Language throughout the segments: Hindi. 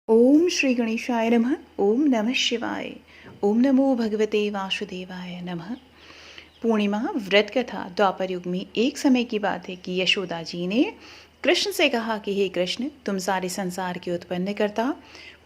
ओम श्री गणेशाय नमः। ओम नमः शिवाय। ओम नमो भगवते वासुदेवाय नमः। पूर्णिमा व्रत कथा। द्वापर युग में एक समय की बात है कि यशोदा जी ने कृष्ण से कहा कि हे कृष्ण, तुम सारे संसार के उत्पन्न करता,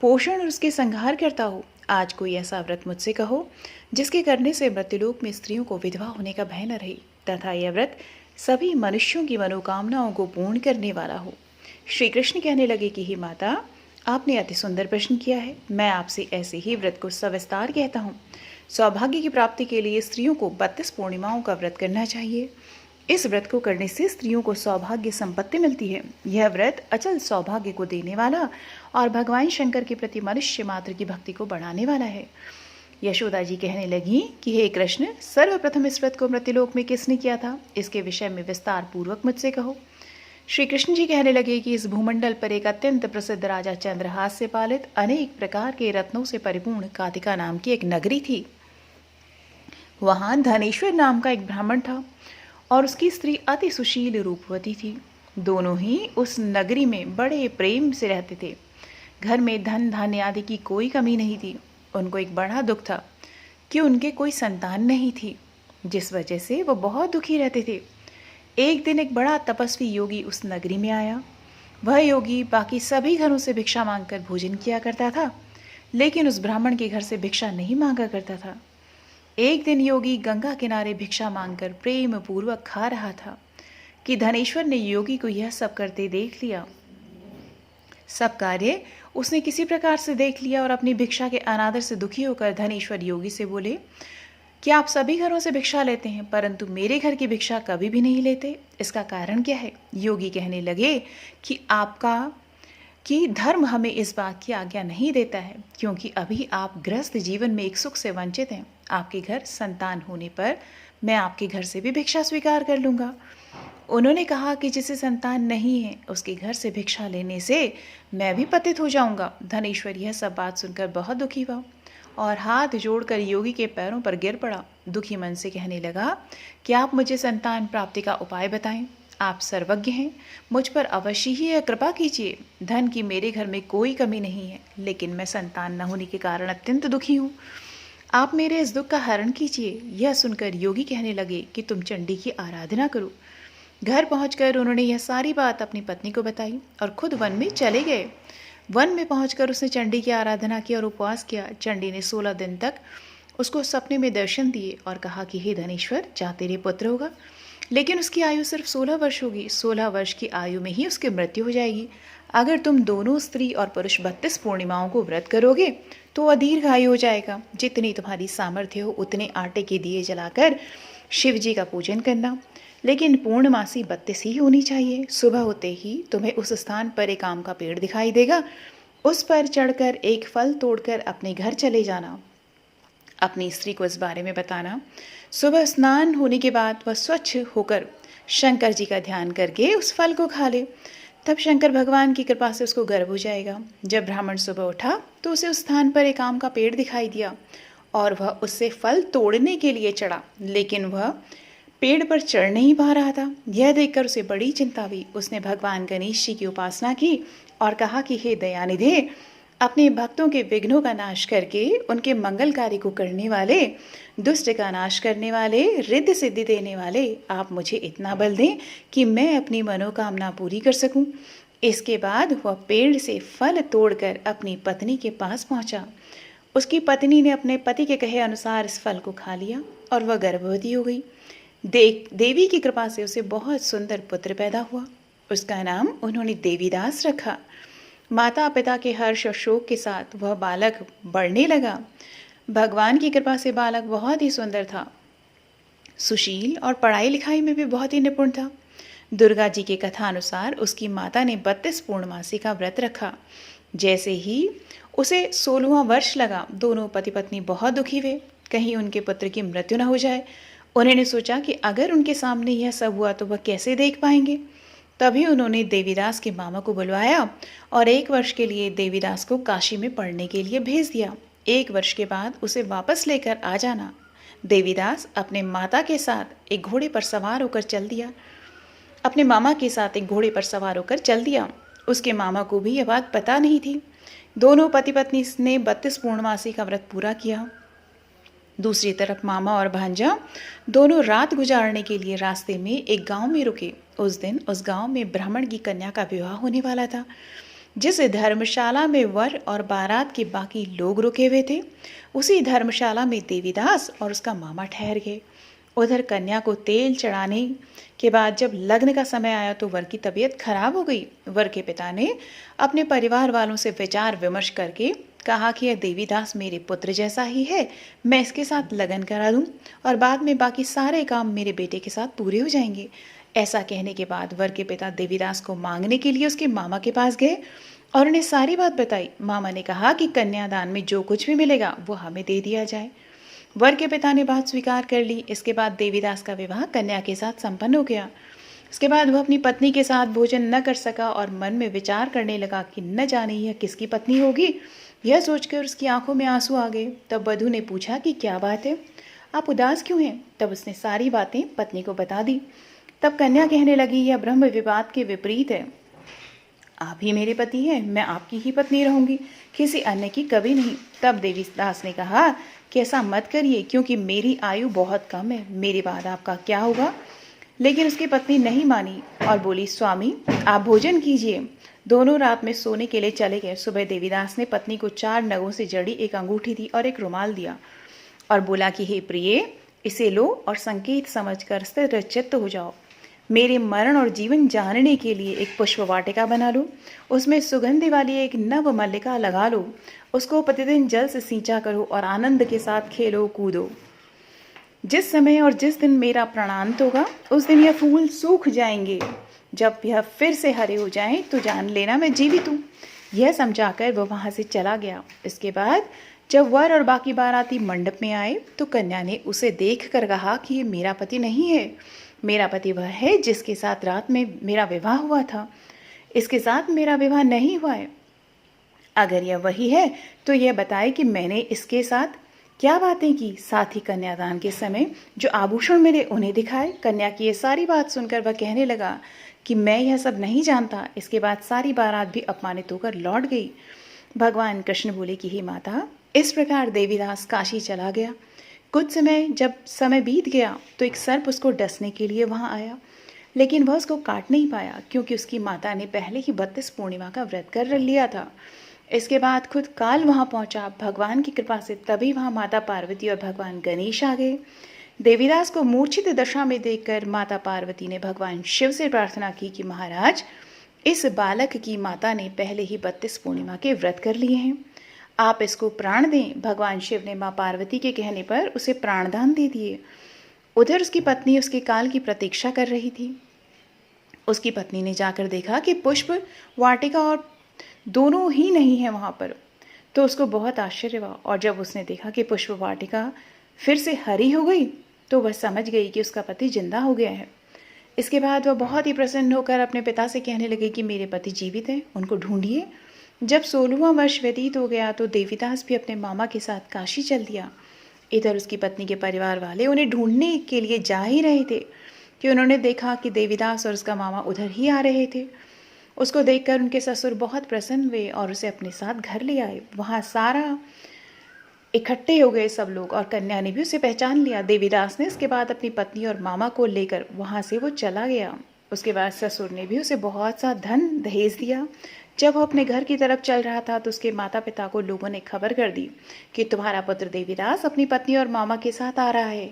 पोषण और उसके संहार करता हो। आज कोई ऐसा व्रत मुझसे कहो जिसके करने से मृत्युलोक में स्त्रियों को विधवा होने का भय न रहे, तथा यह व्रत सभी मनुष्यों की मनोकामनाओं को पूर्ण करने वाला हो। श्री कृष्ण कहने लगे कि हे माता, आपने अति सुंदर प्रश्न किया है। मैं आपसे ऐसे ही व्रत को सविस्तार कहता हूँ। सौभाग्य की प्राप्ति के लिए स्त्रियों को 32 पूर्णिमाओं का व्रत करना चाहिए। इस व्रत को करने से स्त्रियों को सौभाग्य संपत्ति मिलती है। यह व्रत अचल सौभाग्य को देने वाला और भगवान शंकर के प्रति मनुष्य मात्र की भक्ति को बढ़ाने वाला है। यशोदा जी कहने लगी कि हे कृष्ण, सर्वप्रथम इस व्रत को मृत्युलोक में किसने किया था, इसके विषय में विस्तार पूर्वक मुझसे कहो। श्री कृष्ण जी कहने लगे कि इस भूमंडल पर एक अत्यंत प्रसिद्ध राजा चंद्रहास से पालित अनेक प्रकार के रत्नों से परिपूर्ण कातिका नाम की एक नगरी थी। वहां धनेश्वर नाम का एक ब्राह्मण था और उसकी स्त्री अति सुशील रूपवती थी। दोनों ही उस नगरी में बड़े प्रेम से रहते थे। घर में धन धान्य आदि की कोई कमी नहीं थी। उनको एक बड़ा दुख था कि उनके कोई संतान नहीं थी, जिस वजह से वो बहुत दुखी रहते थे। एक दिन एक बड़ा तपस्वी योगी उस नगरी में आया। वह योगी बाकी सभी घरों से भिक्षा मांगकर भोजन किया करता था, लेकिन उस ब्राह्मण के घर से भिक्षा नहीं मांगा करता था। एक दिन योगी गंगा किनारे भिक्षा मांगकर प्रेम पूर्वक खा रहा था कि धनेश्वर ने योगी को यह सब करते देख लिया। सब कार्य उसने किसी प्रकार से देख लिया और अपनी भिक्षा के अनादर से दुखी होकर धनेश्वर योगी से बोले कि आप सभी घरों से भिक्षा लेते हैं, परंतु मेरे घर की भिक्षा कभी भी नहीं लेते। इसका कारण क्या है? योगी कहने लगे कि धर्म हमें इस बात की आज्ञा नहीं देता है, क्योंकि अभी आप गृहस्थ जीवन में एक सुख से वंचित हैं। आपके घर संतान होने पर मैं आपके घर से भी भिक्षा स्वीकार कर लूँगा। उन्होंने कहा कि जिसे संतान नहीं है उसके घर से भिक्षा लेने से मैं भी पतित हो जाऊँगा। धनेश्वर यह सब बात सुनकर बहुत दुखी हुआ और हाथ जोड़कर योगी के पैरों पर गिर पड़ा। दुखी मन से कहने लगा कि आप मुझे संतान प्राप्ति का उपाय बताएं। आप सर्वज्ञ हैं, मुझ पर अवश्य ही यह कृपा कीजिए। धन की मेरे घर में कोई कमी नहीं है, लेकिन मैं संतान न होने के कारण अत्यंत दुखी हूँ। आप मेरे इस दुख का हरण कीजिए। यह सुनकर योगी कहने लगे कि तुम चंडी की आराधना करो। घर पहुंचकर उन्होंने यह सारी बात अपनी पत्नी को बताई और खुद वन में चले गए। वन में पहुंचकर उसने चंडी की आराधना की और उपवास किया। चंडी ने 16 दिन तक उसको सपने में दर्शन दिए और कहा कि हे धनेश्वर, जा तेरे पुत्र होगा, लेकिन उसकी आयु सिर्फ 16 वर्ष होगी। 16 वर्ष की आयु में ही उसकी मृत्यु हो जाएगी। अगर तुम दोनों स्त्री और पुरुष 32 पूर्णिमाओं को व्रत करोगे तो अदीर्घ आयु हो जाएगा। जितनी तुम्हारी सामर्थ्य हो उतने आटे के दिए जलाकर शिव जी का पूजन करना, लेकिन पूर्णमासी 32 ही होनी चाहिए। सुबह होते ही तुम्हें उस स्थान पर एक आम का पेड़ दिखाई देगा। उस पर चढ़कर एक फल तोड़कर अपने घर चले जाना। अपनी स्त्री को इस बारे में बताना। सुबह स्नान होने के बाद वह स्वच्छ होकर शंकर जी का ध्यान करके उस फल को खा ले। तब शंकर भगवान की कृपा से उसको गर्भ हो जाएगा। जब ब्राह्मण सुबह उठा तो उसे उस स्थान पर एक आम का पेड़ दिखाई दिया और वह उससे फल तोड़ने के लिए चढ़ा, लेकिन वह पेड़ पर चढ़ नहीं पा रहा था। यह देखकर उसे बड़ी चिंता हुई। उसने भगवान गणेश जी की उपासना की और कहा कि हे दयानिधे, अपने भक्तों के विघ्नों का नाश करके उनके मंगल कार्य को करने वाले, दुष्ट का नाश करने वाले, रिद्धि सिद्धि देने वाले, आप मुझे इतना बल दें कि मैं अपनी मनोकामना पूरी कर सकूं। इसके बाद वह पेड़ से फल तोड़कर अपनी पत्नी के पास पहुंचा। उसकी पत्नी ने अपने पति के कहे अनुसार इस फल को खा लिया और वह गर्भवती हो गई। देवी की कृपा से उसे बहुत सुंदर पुत्र पैदा हुआ। उसका नाम उन्होंने देवीदास रखा। माता पिता के हर्ष और शोक के साथ वह बालक बढ़ने लगा। भगवान की कृपा से बालक बहुत ही सुंदर था, सुशील और पढ़ाई लिखाई में भी बहुत ही निपुण था। दुर्गा जी के कथा अनुसार उसकी माता ने 32 पूर्णमासी का व्रत रखा। जैसे ही उसे 16वां वर्ष लगा, दोनों पति पत्नी बहुत दुखी हुए, कहीं उनके पुत्र की मृत्यु न हो जाए। उन्होंने सोचा कि अगर उनके सामने यह सब हुआ तो वह कैसे देख पाएंगे। तभी उन्होंने देवीदास के मामा को बुलवाया और 1 वर्ष के लिए देवीदास को काशी में पढ़ने के लिए भेज दिया। 1 वर्ष के बाद उसे वापस लेकर आ जाना। देवीदास अपने माता के साथ एक घोड़े पर सवार होकर चल दिया। अपने मामा के साथ एक घोड़े पर सवार होकर चल दिया। उसके मामा को भी यह बात पता नहीं थी दोनों पति पत्नी ने 32 पूर्णमासी का व्रत पूरा किया। दूसरी तरफ मामा और भांजा दोनों रात गुजारने के लिए रास्ते में एक गांव में रुके। उस दिन उस गांव में ब्राह्मण की कन्या का विवाह होने वाला था। जिस धर्मशाला में वर और बारात के बाकी लोग रुके हुए थे, उसी धर्मशाला में देवीदास और उसका मामा ठहर गए। उधर कन्या को तेल चढ़ाने के बाद जब लग्न का समय आया तो वर की तबीयत खराब हो गई। वर के पिता ने अपने परिवार वालों से विचार विमर्श करके कहा कि यह देवीदास मेरे पुत्र जैसा ही है, मैं इसके साथ लगन करा दूं और बाद में बाकी सारे काम मेरे बेटे के साथ पूरे हो जाएंगे। ऐसा कहने के बाद वर के पिता देवीदास को मांगने के लिए उसके मामा के पास गए और उन्हें सारी बात बताई। मामा ने कहा कि कन्यादान में जो कुछ भी मिलेगा वो हमें दे दिया जाए। वर के पिता ने बात स्वीकार कर ली। इसके बाद देवीदास का विवाह कन्या के साथ संपन्न हो गया। इसके बाद वह अपनी पत्नी के साथ भोजन न कर सका और मन में विचार करने लगा कि न जाने यह किसकी पत्नी होगी। यह सोचकर उसकी आंखों में आंसू आ गए। तब वधू ने पूछा कि क्या बात है, आप उदास क्यों हैं? तब उसने सारी बातें पत्नी को बता दी। तब कन्या कहने लगी, यह ब्रह्म विवाद के विपरीत है। आप ही मेरे पति हैं, मैं आपकी ही पत्नी रहूंगी, किसी अन्य की कभी नहीं। तब देवीदास ने कहा कि ऐसा मत करिए, क्योंकि मेरी आयु बहुत कम है, मेरे बाद आपका क्या होगा? लेकिन उसकी पत्नी नहीं मानी और बोली, स्वामी आप भोजन कीजिए। दोनों रात में सोने के लिए चले गए। सुबह देवीदास ने पत्नी को 4 नगों से जड़ी एक अंगूठी दी और एक रुमाल दिया और बोला कि हे प्रिय, इसे लो और संकेत समझकर स्थिर चित्त हो जाओ। मेरे मरण और जीवन जानने के लिए एक पुष्प वाटिका बना लो, उसमें सुगंधि वाली एक नव मल्लिका लगा लो, उसको प्रतिदिन जल से सींचा करो और आनंद के साथ खेलो कूदो। जिस समय और जिस दिन मेरा प्राणांत होगा उस दिन यह फूल सूख जाएंगे। जब यह फिर से हरे हो जाएं तो जान लेना मैं जीवित हूँ। यह समझाकर वह वहां से चला गया। इसके बाद जब वर और बाकी बाराती मंडप में आए तो कन्या ने उसे देख कर कहा कि ये मेरा पति नहीं है, मेरा पति वह है जिसके साथ रात में मेरा विवाह हुआ था। इसके साथ मेरा विवाह नहीं हुआ है। अगर यह वही है तो यह बताए कि मैंने इसके साथ क्या बातें की। साथ ही कन्यादान के समय जो आभूषण मिले उन्हें दिखाए। कन्या की ये सारी बात सुनकर वह कहने लगा कि मैं यह सब नहीं जानता। इसके बाद सारी बारात भी अपमानित होकर लौट गई। भगवान कृष्ण बोले कि हे माता, इस प्रकार देवीदास काशी चला गया। कुछ समय जब समय बीत गया तो एक सर्प उसको डसने के लिए वहां आया, लेकिन वह उसको काट नहीं पाया क्योंकि उसकी माता ने पहले ही 32 पूर्णिमा का व्रत कर लिया था। इसके बाद खुद काल वहां पहुंचा। भगवान की कृपा से तभी वहां माता पार्वती और भगवान गणेश आ गए। देवीदास को मूर्छित दशा में देखकर माता पार्वती ने भगवान शिव से प्रार्थना की कि महाराज, इस बालक की माता ने पहले ही 32 पूर्णिमा के व्रत कर लिए हैं, आप इसको प्राण दें। भगवान शिव ने माँ पार्वती के कहने पर उसे प्राणदान दे दिए। उधर उसकी पत्नी उसके काल की प्रतीक्षा कर रही थी। उसकी पत्नी ने जाकर देखा कि पुष्प वाटिका और दोनों ही नहीं है वहां पर, तो उसको बहुत आश्चर्य हुआ। और जब उसने देखा कि पुष्प वाटिका फिर से हरी हो गई तो वह समझ गई कि उसका पति जिंदा हो गया है। इसके बाद वह बहुत ही प्रसन्न होकर अपने पिता से कहने लगे कि मेरे पति जीवित हैं, उनको ढूंढिए। जब 16वां वर्ष व्यतीत हो गया तो देवीदास भी अपने मामा के साथ काशी चल दिया। इधर उसकी पत्नी के परिवार वाले उन्हें ढूंढने के लिए जा ही रहे थे कि उन्होंने देखा कि देवीदास और उसका मामा उधर ही आ रहे थे। उसको देखकर उनके ससुर बहुत प्रसन्न हुए और उसे अपने साथ घर ले आए। वहाँ सारा इकट्ठे हो गए सब लोग और कन्या ने भी उसे पहचान लिया। देवीदास ने इसके बाद अपनी पत्नी और मामा को लेकर वहाँ से वो चला गया। उसके बाद ससुर ने भी उसे बहुत सा धन दहेज दिया। जब वो अपने घर की तरफ चल रहा था तो उसके माता पिता को लोगों ने खबर कर दी कि तुम्हारा पुत्र देवीदास अपनी पत्नी और मामा के साथ आ रहा है।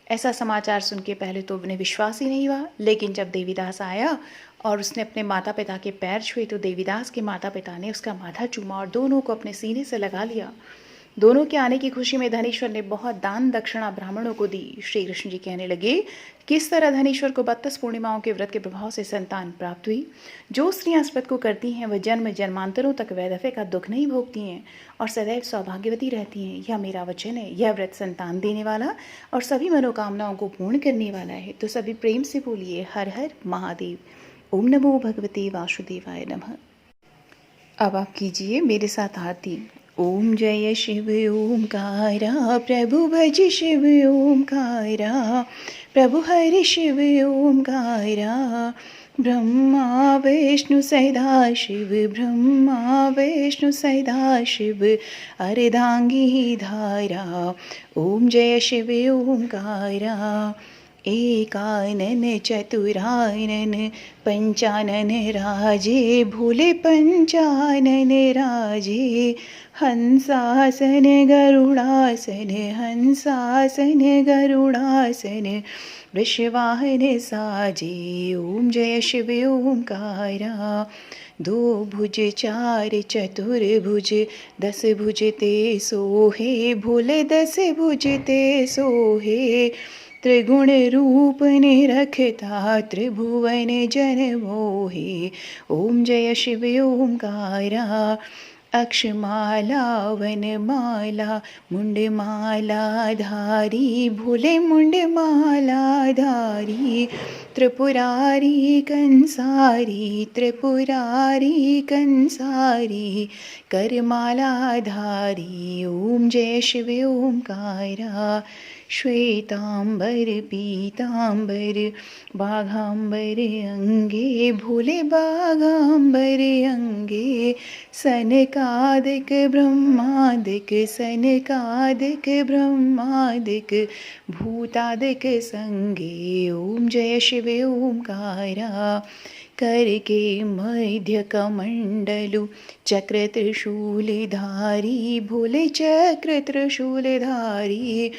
ऐसा समाचार सुन के पहले तो उन्हें विश्वास ही नहीं हुआ, लेकिन जब देवीदास आया और उसने अपने माता पिता के पैर छुए तो देवीदास के माता पिता ने उसका माथा चूमा और दोनों को अपने सीने से लगा लिया। दोनों के आने की खुशी में धनेश्वर ने बहुत दान दक्षिणा ब्राह्मणों को दी। श्री कृष्ण जी कहने लगे, किस तरह धनेश्वर को 32 पूर्णिमाओं के व्रत के प्रभाव से संतान प्राप्त हुई। जो स्त्रियां इस व्रत को करती हैं वह जन्म जन्मांतरों तक वैधव्य का दुख नहीं भोगती हैं और सदैव सौभाग्यवती रहती हैं। यह मेरा वचन है। यह व्रत संतान देने वाला और सभी मनोकामनाओं को पूर्ण करने वाला है। तो सभी प्रेम से बोलिए, हर हर महादेव। ओम नमो भगवते वासुदेवाय नमः। अब आप कीजिए मेरे साथ आरती। ओम जय शिव ओमकारा, प्रभु भज शिव ओमकारा, प्रभु हरि शिव ओमकारा, ब्रह्मा विष्णु सदाशिव, ब्रह्मा विष्णु सदाशिव, अर्धांगी धारा, ओम जय शिव ओंकारा। एकानन चतुरानन पंचानन राजे, भोले पंचानन राजे, हंसासन गरुड़ासन, हंसासन गरुड़ासन, वृषवाहन साजे, ओम जय शिव ओंकारा। दो भुज चार चतुर्भुज, 10 भुज ते सोहे, भोले 10 भुज ते सोहे, त्रिगुण रूप निरखता, त्रिभुवन जन मोहे, ओम जय शिव ओंकारा। अक्षमाला वनमाला मुंडमाला धारी, भोले मुंडमाला धारी, त्रिपुरारी कंसारी, त्रिपुरारी कंसारी, करमाला धारी, ओम जय शिव ओंकारा। श्वेतांबर पीतांबर बाघांबर अंगे, भोले बाघांबर अंगे, सनकादिक ब्रह्मादिक, सनकादिक ब्रह्मादिक, भूतादिक संगे, ओम जय शिव ओंकारा। करके मध्य कमंडलु, चक्र त्रिशूलधारी, भोले चक्र त्रिशूलधारी,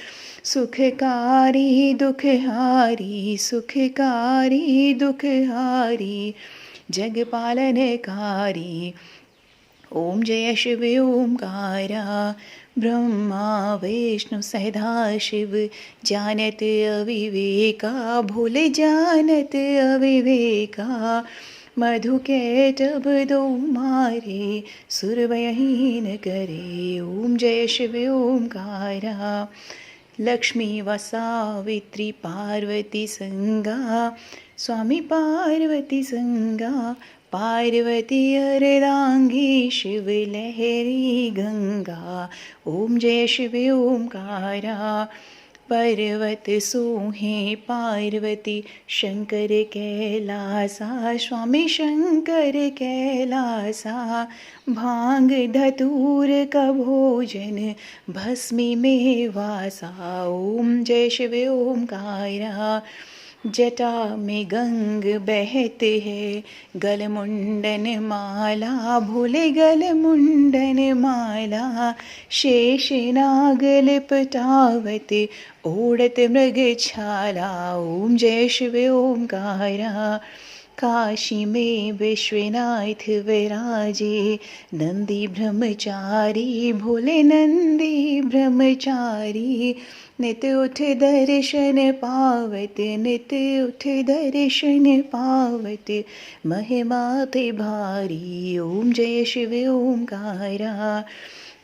सुखकारी दुखहारी, सुखकारी दुखहारी, जगपालनकारी, ओम जय शिव ओंकारा। ब्रह्मा विष्णु सदाशिव, जानत अविवेका, भोले जानत अविवेका, मधु कैटभ दो मारे, सुरवयहीन करे, ओम जय शिव ओंकारा। लक्ष्मी व सावित्री पार्वती संगा, स्वामी पार्वती संगा, पार्वती अर्धांगी, शिव लहरी गंगा, ओम जय शिव ओंकारा। पर्वत सोहे पार्वती, शंकर कैलासा, स्वामी शंकर कैलासा, भांग धतूर का भोजन, भस्मी में वासा, ओम जय शिव ओंकारा। जटा में गंग बहते है, गल मुंडन माला, भोले गल मुंडन माला, शेष नाग लिपटावत, ओढ़त मृग छाला, ओम जय शिव ओंकारा। काशी में विश्वनाथ विराजे, नंदी ब्रह्मचारी, भोले नंदी ब्रह्मचारी, नित उठ दर्शन पावत, नित उठ दर्शन पावत, महिमा ते भारी, ओम जय शिव ओंकारा।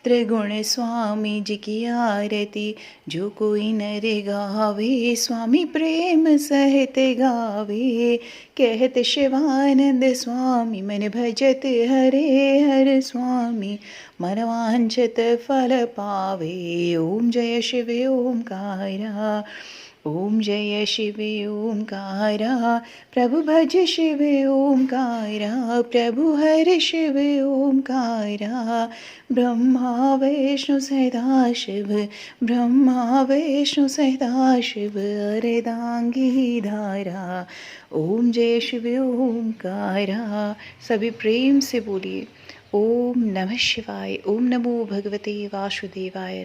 त्रिगुण स्वामी जी की आरती, जो कोई नर गावे, स्वामी प्रेम सहित गावे, कहत शिवानंद स्वामी, मन भजत हरे हर स्वामी, मनवांछित फल पावे, ओम जय शिव ओंकारा। ओम जय शिव ओंकारा, प्रभु भज शिव ओंकारा, प्रभु हर शिव ओंकारा। ब्रह्मा विष्णु सदाशिव, ब्रह्मा विष्णु सदाशिव, अर्धांगी धारा, ओम जय शिव ओंकारा। सभी प्रेम से बोलिए ओम नमः शिवाय, ओम नमो भगवते वासुदेवाय।